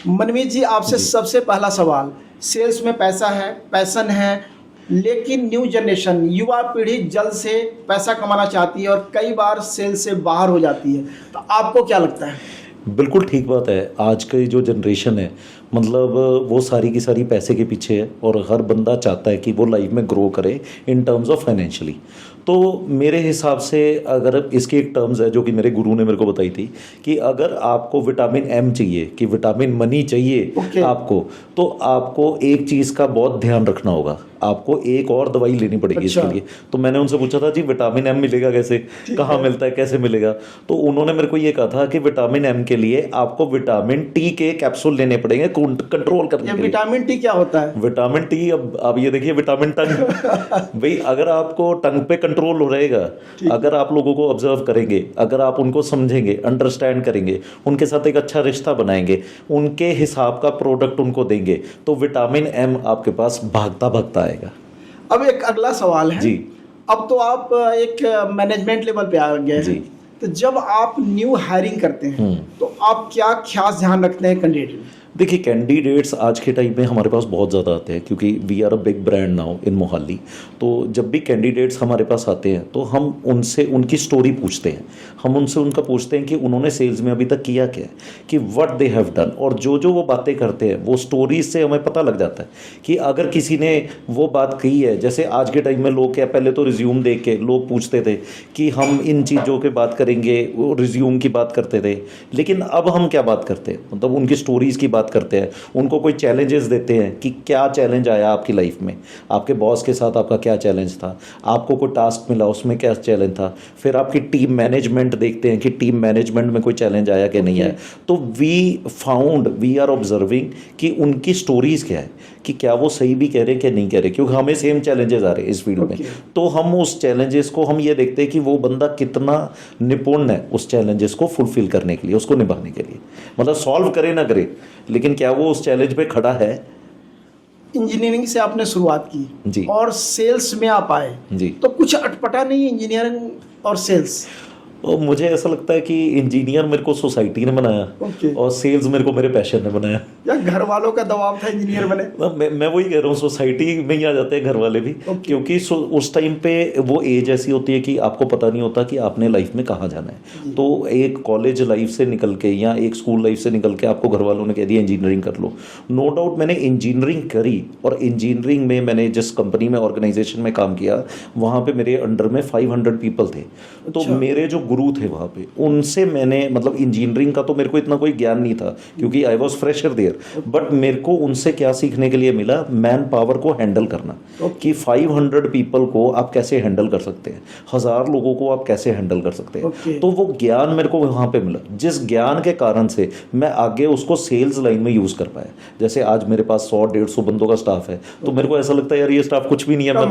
मनमीत जी, आपसे सबसे पहला सवाल, सेल्स में पैसा है, पैशन है, लेकिन न्यू जनरेशन युवा पीढ़ी जल्द से पैसा कमाना चाहती है और कई बार सेल्स से बाहर हो जाती है, तो आपको क्या लगता है? बिल्कुल ठीक बात है। आज की जो जनरेशन है मतलब वो सारी की सारी पैसे के पीछे है और हर बंदा चाहता है कि वो लाइफ में ग्रो करे इन टर्म्स ऑफ फाइनेंशियली। तो मेरे हिसाब से अगर इसकी एक टर्म्स है जो कि मेरे गुरु ने मेरे को बताई थी कि अगर आपको विटामिन एम चाहिए, कि विटामिन मनी चाहिए आपको, तो आपको एक चीज़ का बहुत ध्यान रखना होगा, आपको एक और दवाई लेनी पड़ेगी इसके लिए। तो मैंने उनसे पूछा था जी विटामिन एम मिलेगा कैसे, कहाँ मिलता है, कैसे मिलेगा? तो उन्होंने मेरे को ये कहा था कि विटामिन एम के लिए आपको विटामिन टी के कैप्सूल लेने पड़ेंगे कंट्रोल करने के लिए। विटामिन टी क्या होता है? विटामिन टी, अब ये देखिए विटामिन टंग भाई, अगर आपको टंग पे कंट्रोल हो रहेगा, अगर आप लोगों को ऑब्जर्व करेंगे, अगर आप उनको समझेंगे, अंडरस्टैंड करेंगे, उनके साथ एक अच्छा रिश्ता बनाएंगे, उनके हिसाब का प्रोडक्ट उनको देंगे, तो विटामिन एम आपके पास भागता भागता आएगा। अब एक अगला सवाल है जी। अब तो आप एक मैनेजमेंट लेवल पे आ गए हैं, तो जब आप न्यू हायरिंग करते हैं तो आप क्या खास ध्यान रखते हैं कैंडिडेट में? देखिए, कैंडिडेट्स आज के टाइम में हमारे पास बहुत ज़्यादा आते हैं क्योंकि we are a big brand now in Mohali. तो जब भी कैंडिडेट्स हमारे पास आते हैं तो हम उनसे उनकी स्टोरी पूछते हैं, हम उनसे उनका पूछते हैं कि उन्होंने सेल्स में अभी तक किया क्या है, कि व्हाट दे हैव डन, और जो जो वो बातें करते हैं वो स्टोरीज से हमें पता लग जाता है कि अगर किसी ने वो बात कही है। जैसे आज के टाइम में लोग क्या, पहले तो रिज्यूम देख के लोग पूछते थे कि हम इन चीज़ों की बात करेंगे, वो रिज्यूम की बात करते थे, लेकिन अब हम क्या बात करते हैं, मतलब उनकी स्टोरीज़ की बात करते हैं, उनको कोई चैलेंजेस देते हैं कि क्या चैलेंज आया आपकी लाइफ में, आपके बॉस के साथ आपका क्या चैलेंज था, आपको कोई टास्क मिला उसमें क्या चैलेंज था, फिर आपकी टीम मैनेजमेंट देखते हैं कि टीम मैनेजमेंट में कोई चैलेंज आया कि नहीं आया। तो वी आर ऑब्जर्विंग कि उनकी स्टोरीज क्या है, कि क्या वो सही भी कह रहे हैं कि नहीं कह रहे, क्योंकि हमें सेम चैलेंजेस आ रहे हैं इस फील्ड में। तो हम उस चैलेंजेस को हम ये देखते हैं कि वो बंदा कितना निपुण है उस चैलेंजेस को फुलफिल करने के लिए, उसको निभाने के लिए, मतलब सॉल्व करे ना करे, लेकिन क्या वो उस चैलेंज पे खड़ा है। इंजीनियरिंग से आपने शुरुआत की जी, और सेल्स में आप आए जी, तो कुछ अटपटा नहीं इंजीनियरिंग और सेल्स? और मुझे ऐसा लगता है कि इंजीनियर मेरे को सोसाइटी ने बनाया और सेल्स मेरे को मेरे पैशन ने बनाया। या घर वालों का दबाव था इंजीनियर बने? मैं वही कह रहा हूँ, सोसाइटी में ही आ जाते हैं घर वाले भी, क्योंकि उस टाइम पे वो एज ऐसी होती है कि आपको पता नहीं होता कि आपने लाइफ में कहाँ जाना है। तो एक कॉलेज लाइफ से निकल के या एक स्कूल लाइफ से निकल के आपको घर वालों ने कह दिया इंजीनियरिंग कर लो। नो डाउट मैंने इंजीनियरिंग करी, और इंजीनियरिंग में मैंने जिस कंपनी में ऑर्गेनाइजेशन में काम किया वहाँ पे मेरे अंडर में 500 पीपल थे। तो मेरे जो गुरु थे वहाँ पे, उनसे मैंने, मतलब इंजीनियरिंग का तो मेरे को इतना कोई ज्ञान नहीं था क्योंकि I was fresher there, but मेरे को उनसे क्या सीखने के लिए मिला, मैन पावर को हैंडल करना, कि 500 पीपल को आप कैसे हैंडल कर सकते हैं, 1000 लोगों को आप कैसे हैंडल कर सकते हैं। तो वो ज्ञान मेरे को वहाँ पे मिला, जिस ज्ञान के कारण से मैं आगे उसको सेल्स लाइन में यूज़ कर पाया। जैसे आज मेरे पास 100-150 बंदों का स्टाफ है, तो मेरे को ऐसा लगता है यार ये स्टाफ कुछ भी नहीं है, मैं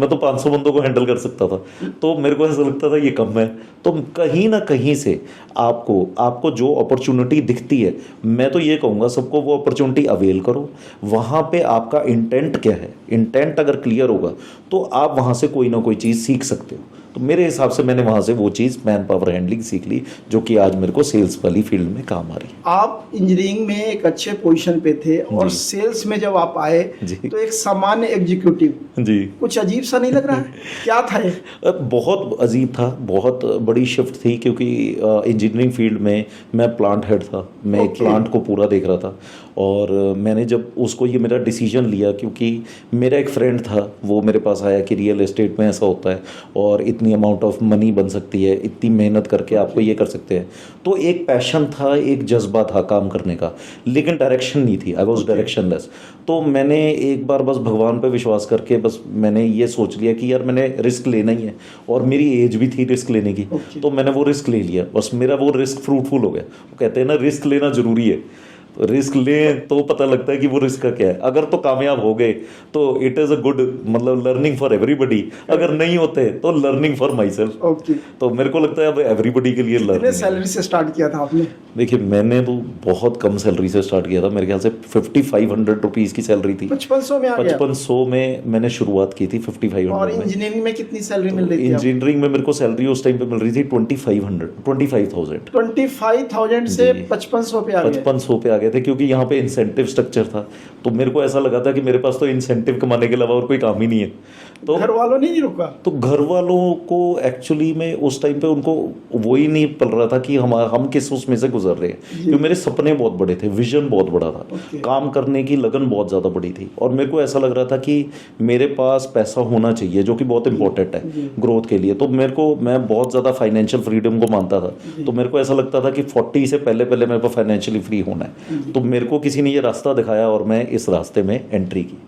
तो 500 बंदों को हैंडल कर सकता था, तो मेरे को ऐसा लगता था ये कम है। तो कहीं ना कहीं से आपको जो अपॉर्चुनिटी दिखती है, मैं तो ये कहूँगा सबको वो अपॉर्चुनिटी अवेल करो। वहाँ पे आपका इंटेंट क्या है, इंटेंट अगर क्लियर होगा तो आप वहाँ से कोई ना कोई चीज़ सीख सकते हो। तो मेरे हिसाब से मैंने वहाँ से वो चीज़ मैन पावर हैंडलिंग सीख ली, जो कि आज मेरे को सेल्स वाली फील्ड में काम आ रही है। आप इंजीनियरिंग में एक अच्छे पोजीशन पे थे और सेल्स में जब आप आए तो एक सामान्य एग्जीक्यूटिव जी, कुछ अजीब सा नहीं लग रहा है? क्या था ये? बहुत अजीब था, बहुत बड़ी शिफ्ट थी, क्योंकि इंजीनियरिंग फील्ड में मैं प्लांट हेड था, मैं एक प्लांट को पूरा देख रहा था। और मैंने जब उसको ये मेरा डिसीजन लिया, क्योंकि मेरा एक फ्रेंड था, वो मेरे पास आया कि रियल एस्टेट में ऐसा होता है और इतनी अमाउंट ऑफ मनी बन सकती है, इतनी मेहनत करके आपको ये कर सकते हैं। तो एक पैशन था, एक जज्बा था काम करने का, लेकिन डायरेक्शन नहीं थी, आई वॉज डायरेक्शनलेस। तो मैंने एक बार बस भगवान पे विश्वास करके बस मैंने ये सोच लिया कि यार मैंने रिस्क लेना ही है, और मेरी एज भी थी रिस्क लेने की। तो मैंने वो रिस्क ले लिया, बस मेरा वो रिस्क फ्रूटफुल हो गया। वो कहते हैं ना रिस्क लेना जरूरी है, तो रिस्क लें तो पता लगता है कि वो रिस्क का क्या है। अगर तो कामयाब हो गए तो इट इज़ अ गुड, मतलब लर्निंग फॉर एवरीबडी, अगर नहीं होते तो लर्निंग फॉर माई सेल्फ। तो मेरे को लगता है अब एवरीबडी के लिए लर्निंग। सैलरी से स्टार्ट किया था आपने? देखिए, मैंने तो बहुत कम सैलरी से स्टार्ट किया था, मेरे ख्याल से 5500 रुपीज़ की सैलरी थी। 5500 में आ गया? 5500 में मैंने शुरुआत की थी, 5500। और इंजीनियरिंग में कितनी सैलरी मिल रही थी? इंजीनियरिंग में मेरे को सैलरी उस टाइम पे मिल रही थी 25,000 से 5500 पे आ गए थे क्योंकि यहाँ पे इंसेंटिव स्ट्रक्चर था। तो मेरे को ऐसा लगा था कि मेरे पास तो इंसेंटिव कमाने के अलावा और कोई काम ही नहीं है। तो घर वालों ने नहीं रुका? तो घर वालों को एक्चुअली में उस टाइम पे उनको वो ही नहीं पल रहा था कि हम किस उसमें से गुजर रहे हैं, क्योंकि मेरे सपने बहुत बड़े थे, विजन बहुत बड़ा था, काम करने की लगन बहुत ज़्यादा बड़ी थी, और मेरे को ऐसा लग रहा था कि मेरे पास पैसा होना चाहिए जो कि बहुत इंपॉर्टेंट है ग्रोथ के लिए। तो मैं बहुत ज़्यादा फाइनेंशियल फ्रीडम को मानता था। तो मेरे को ऐसा लगता था कि 40 से पहले पहले मेरे को फाइनेंशियली फ्री होना है। तो मेरे को किसी ने ये रास्ता दिखाया और मैं इस रास्ते में एंट्री की।